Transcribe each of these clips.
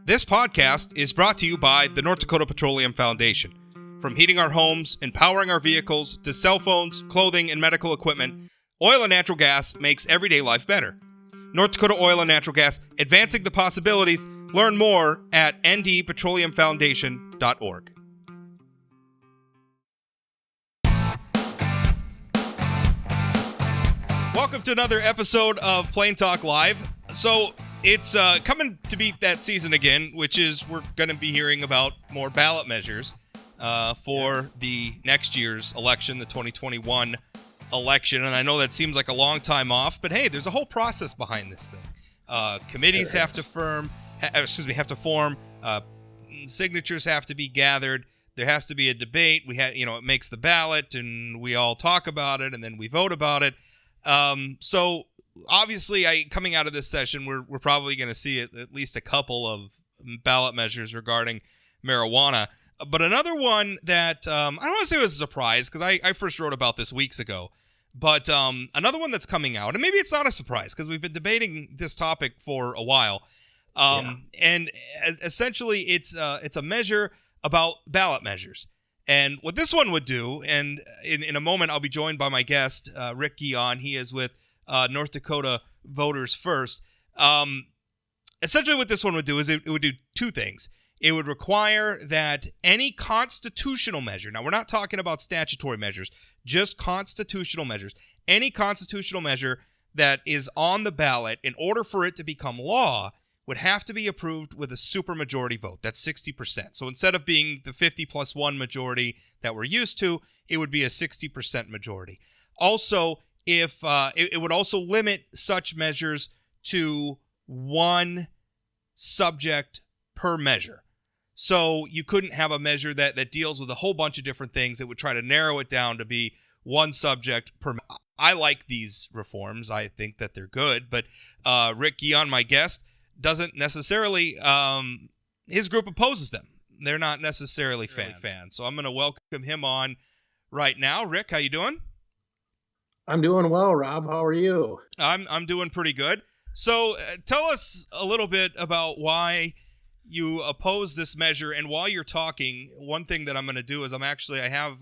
This podcast is brought to you by the North Dakota Petroleum Foundation. From heating our homes and powering our vehicles to cell phones, clothing, and medical equipment, oil and natural gas makes everyday life better. North Dakota Oil and Natural Gas, advancing the possibilities. Learn more at ndpetroleumfoundation.org. Welcome to another episode of Plain Talk Live. So it's coming to beat that season again, which is we're going to be hearing about more ballot measures for the next year's election, the 2021 election. And I know that seems like a long time off, but hey, there's a whole process behind this thing. Committees have to form, signatures have to be gathered. There has to be a debate. It makes the ballot, and we all talk about it, and then we vote about it. So obviously, coming out of this session, we're probably going to see at least a couple of ballot measures regarding marijuana. But another one that I don't want to say was a surprise, because I first wrote about this weeks ago. But another one that's coming out, and maybe it's not a surprise because we've been debating this topic for a while. And essentially, it's a measure about ballot measures. And what this one would do, and in a moment I'll be joined by my guest, Rick Guion. He is with North Dakota Voters First. Essentially what this one would do is it would do two things. It would require that any constitutional measure, now we're not talking about statutory measures, just constitutional measures, any constitutional measure that is on the ballot, in order for it to become law, would have to be approved with a supermajority vote. That's 60%. So instead of being the 50+1 majority that we're used to, it would be a 60% majority. Also, if it would also limit such measures to one subject per measure. So you couldn't have a measure that deals with a whole bunch of different things. It would try to narrow it down to be one subject per. I like these reforms. I think that they're good. But Rick Guion, my guest, doesn't necessarily. His group opposes them. They're not necessarily fans. So I'm going to welcome him on right now. Rick, how you doing? I'm doing well, Rob. How are you? I'm doing pretty good. So tell us a little bit about why you oppose this measure. And while you're talking, one thing that I'm going to do is I have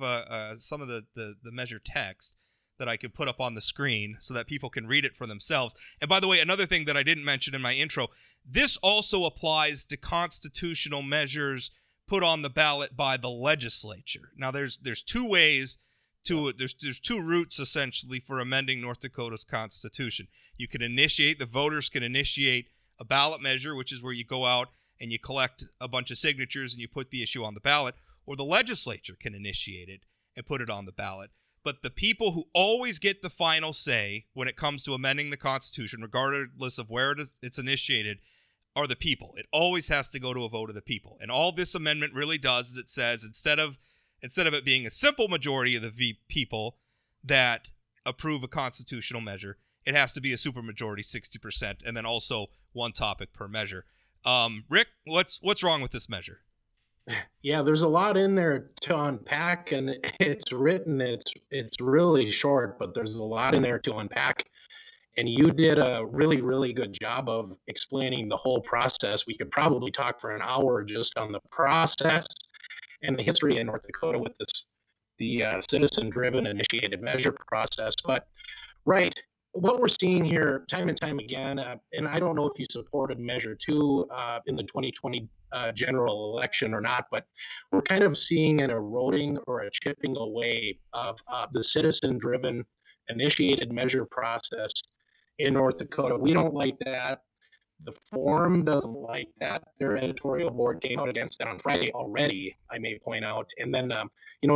some of the measure text that I could put up on the screen so that people can read it for themselves. And by the way, another thing that I didn't mention in my intro, this also applies to constitutional measures put on the ballot by the legislature. Now, there's two ways to it. There's two routes essentially for amending North Dakota's constitution. The voters can initiate a ballot measure, which is where you go out and you collect a bunch of signatures and you put the issue on the ballot, or the legislature can initiate it and put it on the ballot. But the people who always get the final say when it comes to amending the Constitution, regardless of where it's initiated, are the people. It always has to go to a vote of the people. And all this amendment really does is it says instead of it being a simple majority of the people that approve a constitutional measure, it has to be a supermajority, 60%, and then also one topic per measure. Rick, what's wrong with this measure? Yeah, there's a lot in there to unpack, and it's really short, but there's a lot in there to unpack. And you did a really, really good job of explaining the whole process. We could probably talk for an hour just on the process and the history in North Dakota with the citizen-driven initiated measure process. But right, what we're seeing here time and time again, and I don't know if you supported Measure 2 in the 2020 general election or not, but we're kind of seeing an eroding or a chipping away of the citizen-driven initiated measure process in North Dakota. We don't like that. The Forum doesn't like that. Their editorial board came out against that on Friday already, I may point out. And then,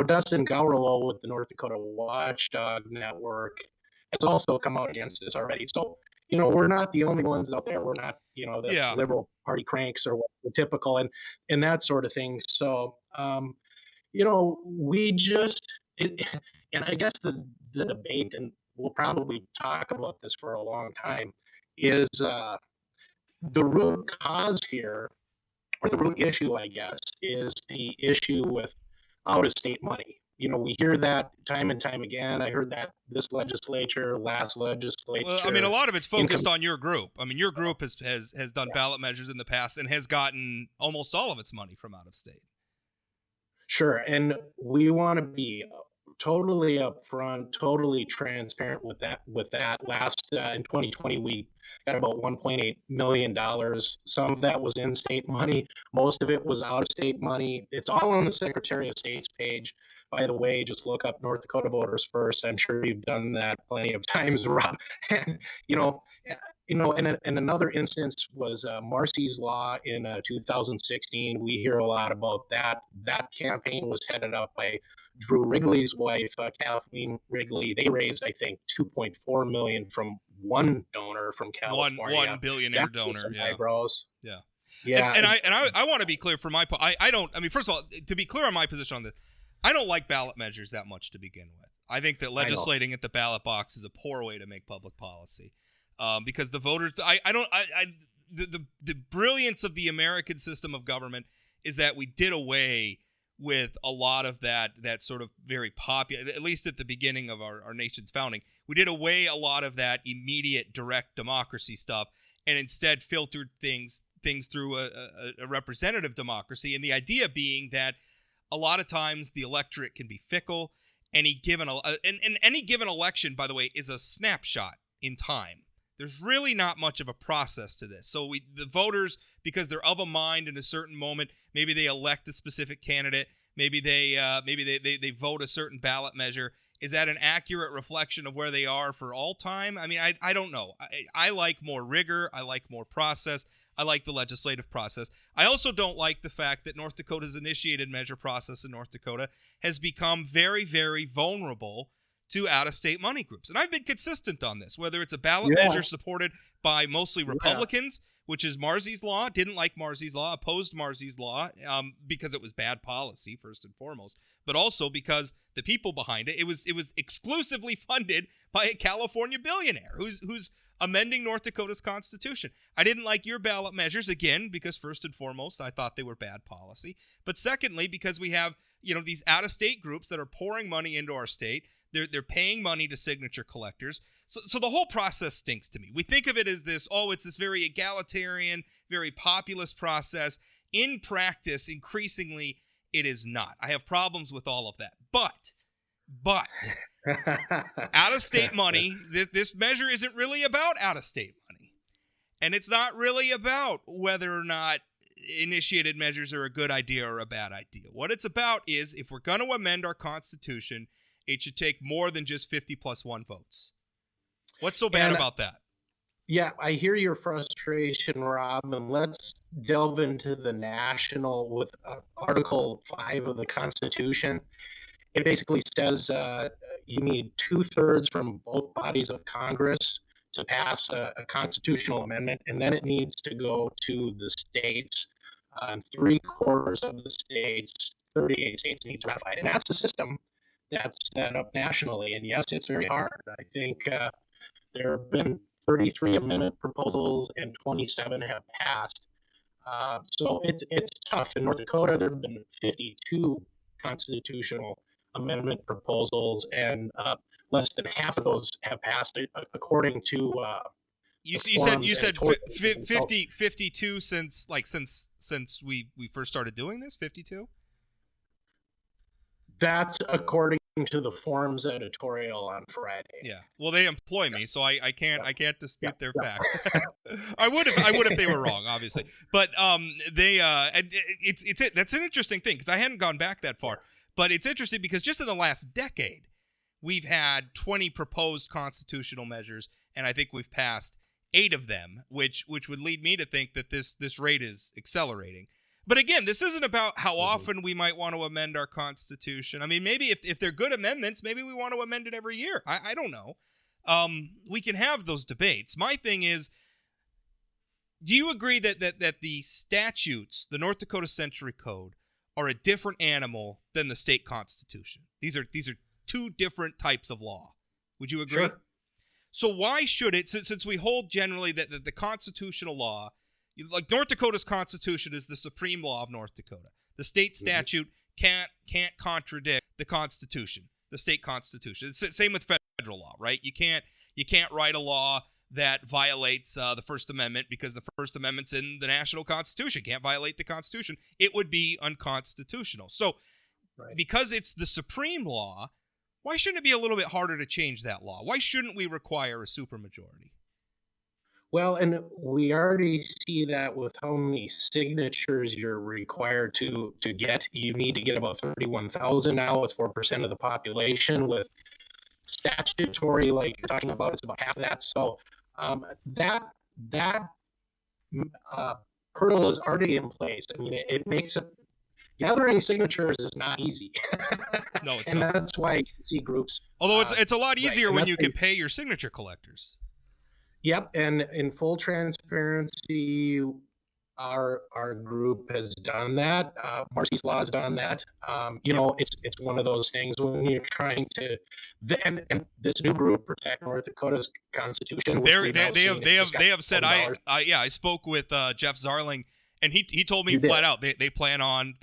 Dustin Gowrilow with the North Dakota Watchdog Network has also come out against this already. So, we're not the only ones out there. We're not, the Liberal Party cranks or what the typical and that sort of thing. So, we just, and I guess the debate, and we'll probably talk about this for a long time, is the root cause here, or the root issue, I guess, is the issue with out-of-state money. we hear that time and time again. I heard that this legislature, last Well, I mean, a legislature, lot of it's income. focused on your group. I mean, your group has done ballot measures in the past and has gotten almost all of its money from out of state. Sure, and we want to be totally upfront, totally transparent with that. Last in 2020, we got about 1.8 million dollars. Some of that was in-state money. Most of it was out-of-state money. It's all on the Secretary of State's page. By the way, just look up North Dakota Voters First. I'm sure you've done that plenty of times, Rob. And, and another instance was Marcy's Law in 2016. We hear a lot about that. That campaign was headed up by Drew Wrigley's wife, Kathleen Wrigley. They raised, I think, 2.4 million from one donor from California. One billionaire donor. Yeah. Eyebrows. Yeah. Yeah. I want to be clear for my part. I don't. I mean, first of all, to be clear on my position on this, I don't like ballot measures that much to begin with. I think that legislating at the ballot box is a poor way to make public policy, because the voters. The brilliance of the American system of government is that we did away with a lot of that sort of very popular, at least at the beginning of our nation's founding, we did away a lot of that immediate direct democracy stuff and instead filtered things through a representative democracy. And the idea being that a lot of times the electorate can be fickle. Any given election, by the way, is a snapshot in time. There's really not much of a process to this. So the voters, because they're of a mind in a certain moment, maybe they elect a specific candidate, maybe they vote a certain ballot measure. Is that an accurate reflection of where they are for all time? I mean, I don't know. I like more rigor. I like more process. I like the legislative process. I also don't like the fact that North Dakota's initiated measure process in North Dakota has become very, very vulnerable to out-of-state money groups. And I've been consistent on this, whether it's a ballot measure supported by mostly Republicans, which is Marzy's Law, didn't like Marzy's Law, opposed Marzy's Law because it was bad policy, first and foremost, but also because the people behind it was exclusively funded by a California billionaire who's amending North Dakota's constitution. I didn't like your ballot measures, again, because first and foremost, I thought they were bad policy. But secondly, because we have these out-of-state groups that are pouring money into our state. They're paying money to signature collectors. So the whole process stinks to me. We think of it as this, it's this very egalitarian, very populist process. In practice, increasingly, it is not. I have problems with all of that. But out-of-state money, this measure isn't really about out-of-state money. And it's not really about whether or not initiated measures are a good idea or a bad idea. What it's about is, if we're going to amend our Constitution, it should take more than just 50 plus 1 votes. What's so bad about that? Yeah, I hear your frustration, Rob, and let's delve into the national with Article 5 of the Constitution. It basically says you need 2/3 from both bodies of Congress to pass a constitutional amendment, and then it needs to go to the states. 3/4 of the states, 38 states, need to ratify it. And that's the system that's set up nationally. And yes, it's very hard. I think there have been 33 amendment proposals and 27 have passed. So it's tough. In North Dakota, there have been 52 constitutional amendment proposals, and less than half of those have passed, according to you said 52 since we first started doing this. 52. That's according to the Forum's editorial on Friday. Yeah. Well, they employ me, so I can't dispute their facts. I would if they were wrong, obviously. But that's an interesting thing, because I hadn't gone back that far. But it's interesting because just in the last decade, we've had 20 proposed constitutional measures, and I think we've passed 8 of them, which would lead me to think that this rate is accelerating. But again, this isn't about how often we might want to amend our Constitution. I mean, maybe if they're good amendments, maybe we want to amend it every year. I don't know. We can have those debates. My thing is, do you agree that the statutes, the North Dakota Century Code, are a different animal than the state constitution? These are 2 different types of law. Would you agree? Sure. So why should it, since we hold generally that the constitutional law, like North Dakota's constitution is the supreme law of North Dakota. The state statute can't contradict the Constitution, the state Constitution. It's the same with federal law, right? You can't write a law that violates the First Amendment because the First Amendment's in the national Constitution. Can't violate the Constitution. It would be unconstitutional. So, because it's the supreme law, why shouldn't it be a little bit harder to change that law? Why shouldn't we require a supermajority? Well, and we already see that with how many signatures you're required to get. You need to get about 31,000 now. It's 4% of the population. With statutory, like you're talking about, it's about half of that. So that hurdle is already in place. I mean, it makes it gathering signatures is not easy. No, it's and not. That's why you see groups. Although it's a lot easier when you can pay your signature collectors. Yep, and in full transparency, our group has done that. Marcy's Law has done that. It's one of those things when you're trying to, and this new group, Protect North Dakota's Constitution. They have said I spoke with Jeff Zarling, and he told me flat out they plan on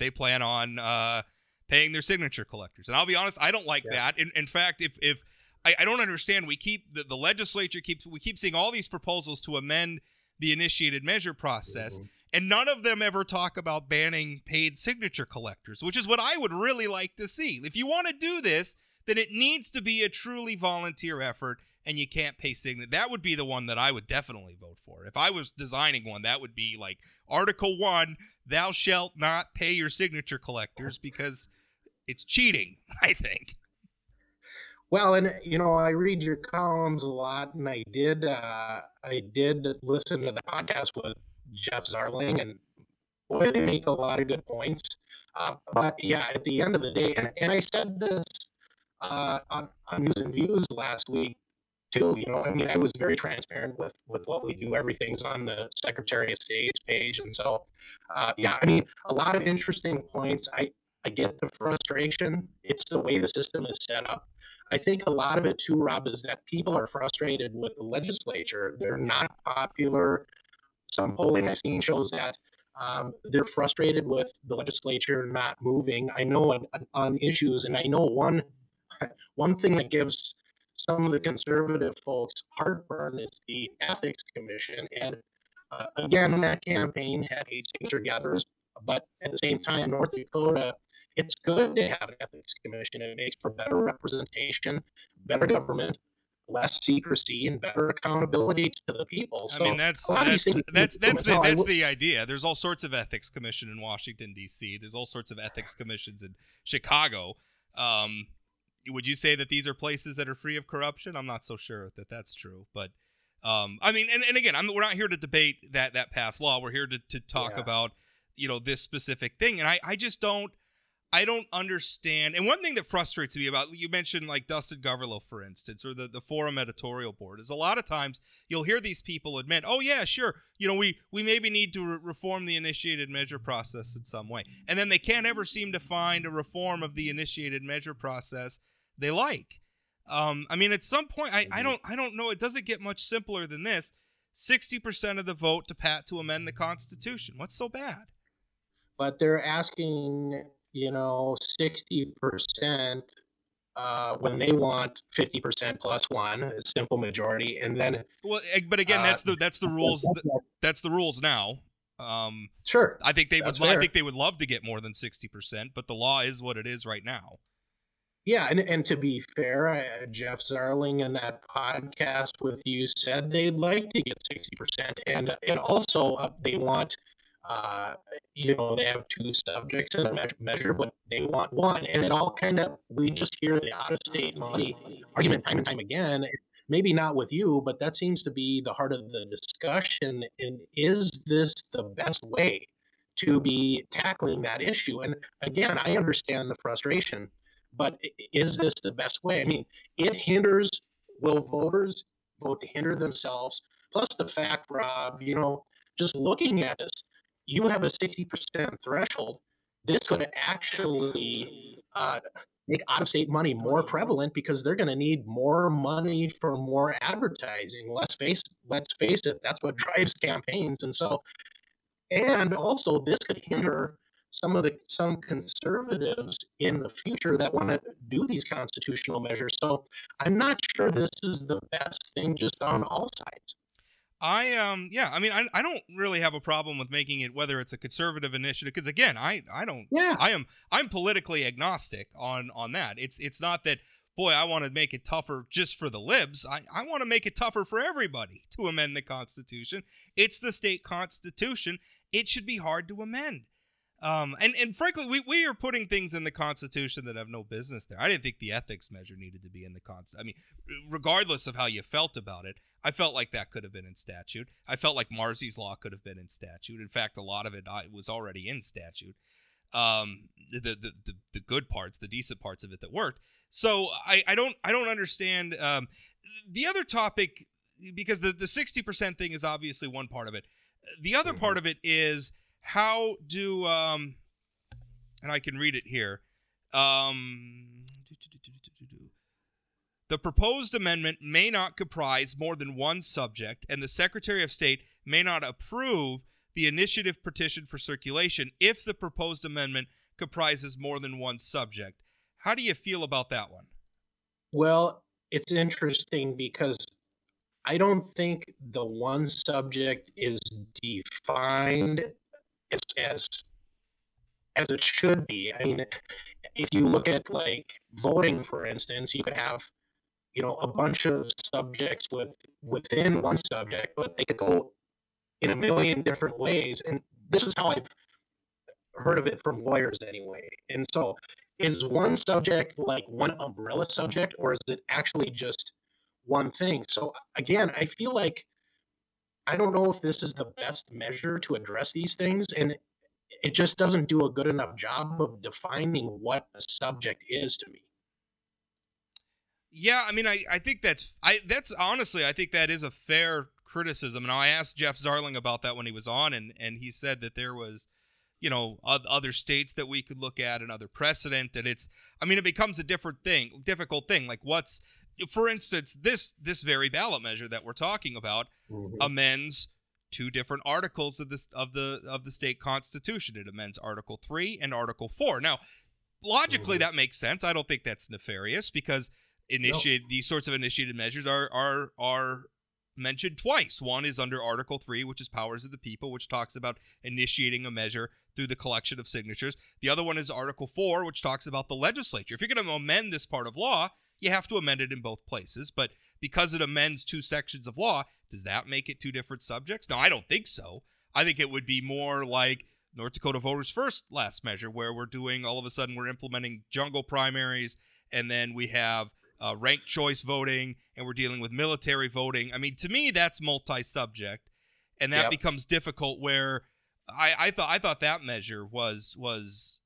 paying their signature collectors. And I'll be honest, I don't like that. In fact, if I don't understand, we keep the legislature keeps seeing all these proposals to amend the initiated measure process, and none of them ever talk about banning paid signature collectors, which is what I would really like to see. If you want to do this, then it needs to be a truly volunteer effort, and you can't pay signature. That would be the one that I would definitely vote for. If I was designing one, that would be like Article 1, thou shalt not pay your signature collectors, because it's cheating, I think. Well, and I read your columns a lot, and I did listen to the podcast with Jeff Zarling, and boy, they make a lot of good points. But yeah, at the end of the day, and I said this on News and Views last week too. I was very transparent with what we do. Everything's on the Secretary of State's page, and so a lot of interesting points. I get the frustration. It's the way the system is set up. I think a lot of it too, Rob, is that people are frustrated with the legislature. They're not popular. Some polling I've seen shows that they're frustrated with the legislature not moving. I know on issues, and I know one thing that gives some of the conservative folks heartburn is the Ethics Commission. And again, that campaign had 8 signature gatherers, but at the same time, North Dakota, it's good to have an ethics commission. It makes for better representation, better government, less secrecy, and better accountability to the people. So, I mean, that's the idea. There's all sorts of ethics commission in Washington, D.C. There's all sorts of ethics commissions in Chicago. Would you say that these are places that are free of corruption? I'm not so sure that that's true, but I mean, and again, we're not here to debate that past law. We're here to talk about this specific thing, and I just don't understand. And one thing that frustrates me about, you mentioned like Dustin Goverlow, for instance, or the Forum Editorial Board, is a lot of times you'll hear these people admit, oh yeah, sure, we maybe need to reform the initiated measure process in some way, and then they can't ever seem to find a reform of the initiated measure process they like. I mean, at some point, I don't know. It doesn't get much simpler than this. 60% of the vote to amend the Constitution. What's so bad? But they're asking 60% when they want 50% plus one, a simple majority, and then. Well, but again, that's the rules. That's the rules now. Sure. I think they would love to get more than 60%, but the law is what it is right now. Yeah, and to be fair, Jeff Zarling in that podcast with you said they'd like to get 60%, and also they want. They have 2 subjects in the measure, but they want one. And it all we just hear the out-of-state money argument time and time again. Maybe not with you, but that seems to be the heart of the discussion. And is this the best way to be tackling that issue? And again, I understand the frustration, but is this the best way? I mean, it hinders, will voters vote to hinder themselves? Plus the fact, Rob, just looking at this, you have a 60% threshold. This could actually make out-of-state money more prevalent because they're going to need more money for more advertising. Let's face it, that's what drives campaigns. And also this could hinder some conservatives in the future that want to do these constitutional measures. So I'm not sure this is the best thing just on all sides. Yeah, I mean, I don't really have a problem with making it whether it's a conservative initiative, because again, I don't Yeah. I'm politically agnostic on that. It's not that, boy, I want to make it tougher just for the libs. I want to make it tougher for everybody to amend the Constitution. It's the state constitution. It should be hard to amend. And frankly, we are putting things in the Constitution that have no business there. I didn't think the ethics measure needed to be in the Constitution. I mean, regardless of how you felt about it, I felt like that could have been in statute. I felt like Marzy's Law could have been in statute. In fact, a lot of it was already in statute. The good parts, the decent parts of it that worked. So I don't understand the other topic, because the 60% thing is obviously one part of it. The other part of it is, how do and I can read it here. The proposed amendment may not comprise more than one subject, and the Secretary of State may not approve the initiative petition for circulation if the proposed amendment comprises more than one subject. How do you feel about that one? Well, it's interesting because I don't think the one subject is defined as as it should be. I mean, if you look at like voting, for instance, you could have, you know, a bunch of subjects within one subject, but they could go in a million different ways. And this is how I've heard of it from lawyers anyway. And so, is one subject like one umbrella subject, or is it actually just one thing? So again, I feel like I don't know if this is the best measure to address these things, and it just doesn't do a good enough job of defining what a subject is to me. Yeah, I mean, I think that's honestly, I think that is a fair criticism. And I asked Jeff Zarling about that when he was on, and he said that there was, other states that we could look at and other precedent. And I mean, it becomes a difficult thing. Like, for instance, this very ballot measure that we're talking about Mhm. amends two different articles of the state constitution. It amends Article 3 and Article 4. Now, logically, Mhm. that makes sense. I don't think that's nefarious, because No. these sorts of initiated measures are mentioned twice. One is under Article 3, which is powers of the people, which talks about initiating a measure through the collection of signatures. The other one is Article 4, which talks about the legislature. If you're going to amend this part of law, you have to amend it in both places. But because it amends two sections of law, does that make it two different subjects? No, I don't think so. I think it would be more like North Dakota Voters First last measure, where all of a sudden we're implementing jungle primaries, and then we have ranked choice voting, and we're dealing with military voting. I mean, to me, that's multi-subject, and that Yep. becomes difficult. Where I thought that measure was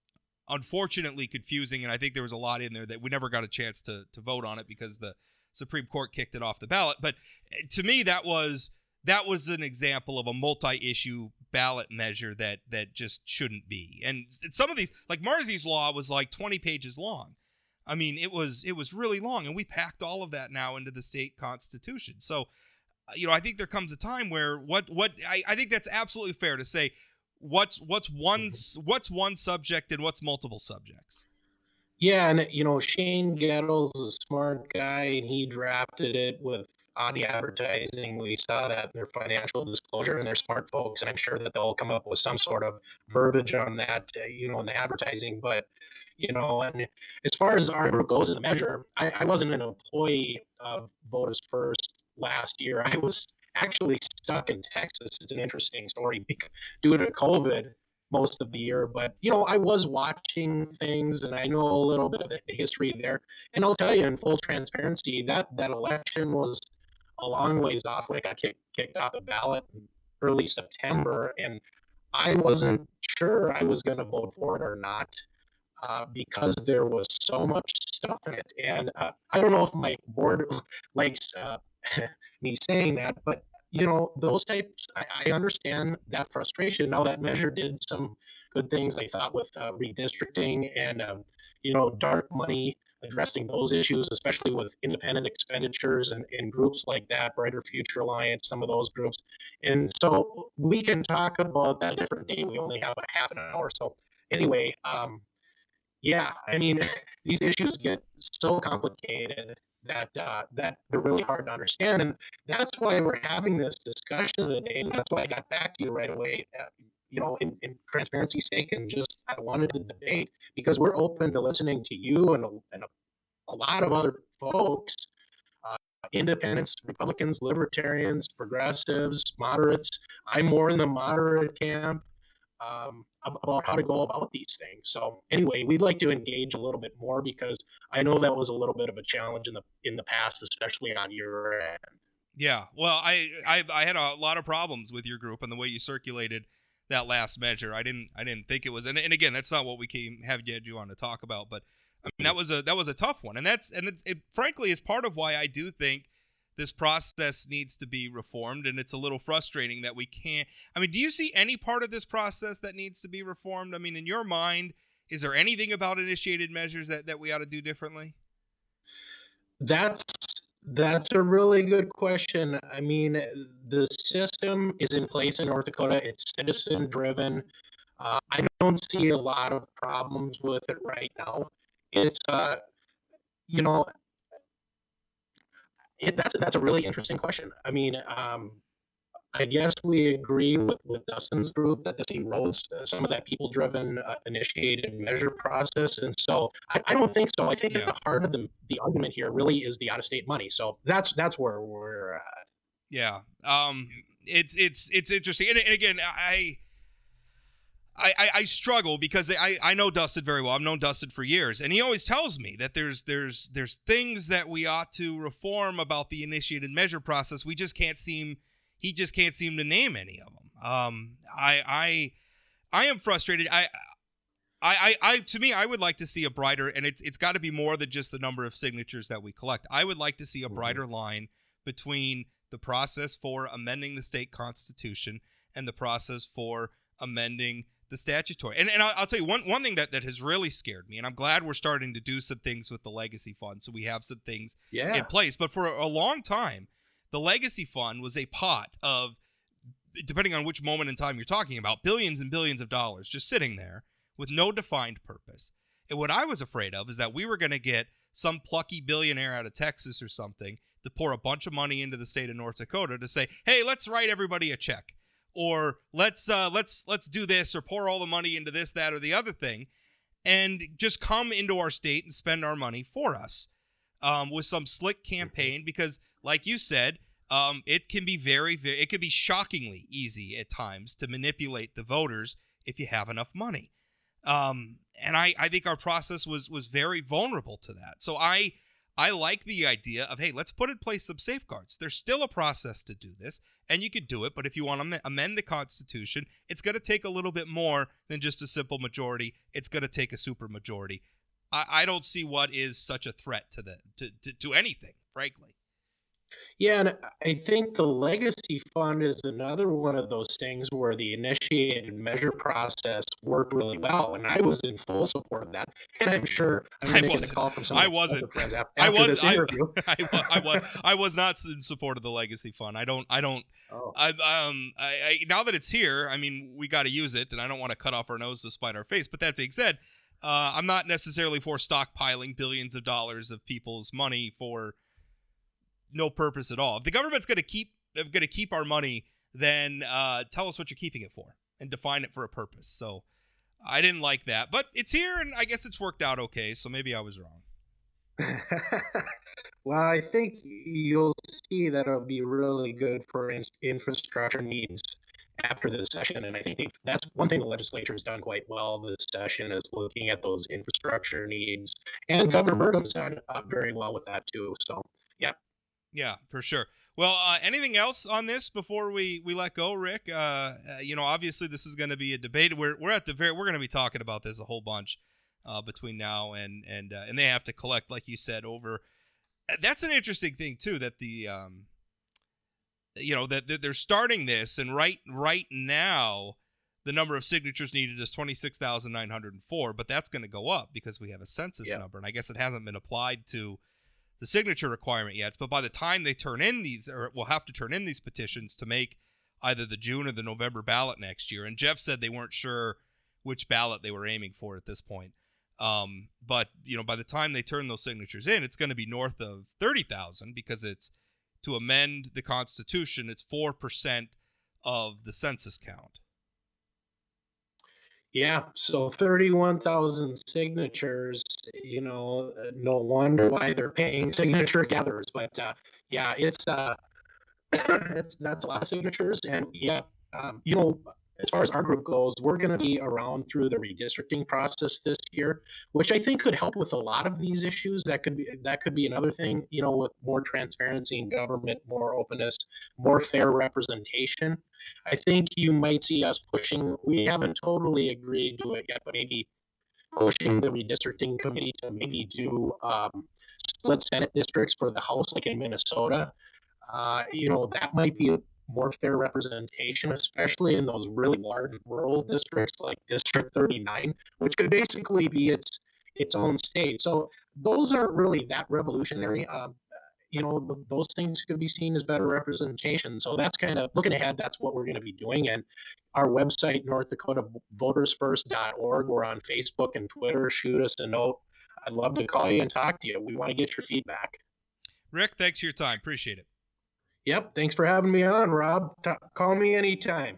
unfortunately confusing, and I think there was a lot in there that we never got a chance to vote on it because the Supreme Court kicked it off the ballot. But to me, that was an example of a multi-issue ballot measure that just shouldn't be. And some of these, like Marzy's Law, was like 20 pages long. I mean, it was really long, and we packed all of that now into the state constitution. So, I think there comes a time where I think that's absolutely fair to say, Mhm. what's one subject and what's multiple subjects. Yeah, and you know, Shane Gettle's a smart guy, and he drafted it with Audi Advertising. We saw that in their financial disclosure, and they're smart folks, and I'm sure that they'll come up with some sort of verbiage on that, you know, in the advertising. But you know, and as far as our group goes in the measure, I wasn't an employee of Voters First last year. I was actually stuck in Texas. It's an interesting story due to COVID most of the year. But you know, I was watching things, and I know a little bit of the history there. And I'll tell you, in full transparency, that election was a long ways off. Like I kicked off the ballot in early September, and I wasn't sure I was going to vote for it or not because there was so much stuff in it. And I don't know if my board likes me saying that, but you know, those types, I understand that frustration. Now that measure did some good things, I thought, with redistricting and you know, dark money, addressing those issues, especially with independent expenditures and groups like that, Brighter Future Alliance, some of those groups. And so we can talk about that a different day. We only have a half an hour, so anyway, yeah, I mean, these issues get so complicated that they're really hard to understand, and that's why we're having this discussion today, and that's why I got back to you right away. In transparency's sake, and just I wanted to debate because we're open to listening to you and a lot of other folks, uh, independents, Republicans, libertarians, progressives, moderates. I'm more in the moderate camp, about how to go about these things. So anyway, we'd like to engage a little bit more because I know that was a little bit of a challenge in the past, especially on your end. Yeah, well, I had a lot of problems with your group and the way you circulated that last measure. I didn't think it was, and again, that's not what we had you on to talk about. But I mean, that was a tough one, and it frankly is part of why I do think this process needs to be reformed, and it's a little frustrating that we can't. I mean, do you see any part of this process that needs to be reformed? I mean, in your mind, is there anything about initiated measures that we ought to do differently? That's that's a really good question. I mean, the system is in place in North Dakota. It's citizen driven. I don't see a lot of problems with it right now. It's you know, that's a really interesting question. I mean, I guess we agree with Dustin's group that this erodes some of that people-driven initiated measure process, and so I don't think so. I think at Yeah. the heart of the argument here really is the out-of-state money. So that's where we're at. Yeah. It's interesting, and again, I struggle because I know Dustin very well. I've known Dustin for years, and he always tells me that there's things that we ought to reform about the initiated measure process. He just can't seem to name any of them. I am frustrated. To me, I would like to see a brighter, and it's got to be more than just the number of signatures that we collect. I would like to see a Mhm. brighter line between the process for amending the state constitution and the process for amending the statutory. And I'll tell you one thing that has really scared me, and I'm glad we're starting to do some things with the legacy fund, so we have some things in Yeah. place. But for a long time, the legacy fund was a pot of, depending on which moment in time you're talking about, billions and billions of dollars just sitting there with no defined purpose. And what I was afraid of is that we were going to get some plucky billionaire out of Texas or something to pour a bunch of money into the state of North Dakota to say, "Hey, let's write everybody a check." Or let's do this, or pour all the money into this, that, or the other thing, and just come into our state and spend our money for us, with some slick Mhm. campaign. Because, like you said, it can be it can be shockingly easy at times to manipulate the voters if you have enough money. And I think our process was very vulnerable to that. So I like the idea of, hey, let's put in place some safeguards. There's still a process to do this, and you could do it. But if you want to amend the Constitution, it's going to take a little bit more than just a simple majority. It's going to take a supermajority. I don't see what is such a threat to anything, frankly. Yeah, and I think the legacy fund is another one of those things where the initiated measure process worked really well, and I was in full support of that. And I'm sure I'm I going to get a wasn't. call from some of I the wasn't. other friends I after was. this interview. I was not in support of the legacy fund. I don't. Oh, Now that it's here, I mean, we got to use it, and I don't want to cut off our nose to spite our face. But that being said, I'm not necessarily for stockpiling billions of dollars of people's money for no purpose at all. If the government's going to keep our money, then tell us what you're keeping it for and define it for a purpose. So I didn't like that, but it's here, and I guess it's worked out okay. So maybe I was wrong. well, I think you'll see that it'll be really good for infrastructure needs after this session. And I think that's one thing the legislature has done quite well this session is looking at those infrastructure needs. And Governor Murdom's done very well with that too. So, yeah. Yeah, for sure. Well, anything else on this before we let go, Rick? Obviously this is going to be a debate. We're going to be talking about this a whole bunch between now and they have to collect, like you said, over. That's an interesting thing too, that that they're starting this, and right now the number of signatures needed is 26,904, but that's going to go up because we have a census Yeah. number, and I guess it hasn't been applied to the signature requirement yet. But by the time they turn in these, or will have to turn in these petitions to make either the June or the November ballot next year, and Jeff said they weren't sure which ballot they were aiming for at this point. But by the time they turn those signatures in, it's going to be north of 30,000 because it's to amend the Constitution. It's 4% of the census count. Yeah, so 31,000 signatures, no wonder why they're paying signature gatherers. But yeah, that's a lot of signatures. And yeah, as far as our group goes, we're going to be around through the redistricting process this year, which I think could help with a lot of these issues. That could be another thing, with more transparency in government, more openness, more fair representation. I think you might see us pushing. We haven't totally agreed to it yet, but maybe pushing the redistricting committee to maybe do split Senate districts for the House, like in Minnesota. That might be a more fair representation, especially in those really large rural districts like District 39, which could basically be its own state. So those aren't really that revolutionary. Those things could be seen as better representation. So that's kind of looking ahead. That's what we're going to be doing. And our website, North Dakota votersfirst.org. We're on Facebook and Twitter. Shoot us a note. I'd love to call you and talk to you. We want to get your feedback. Rick, thanks for your time. Appreciate it. Yep. Thanks for having me on, Rob. Call me anytime.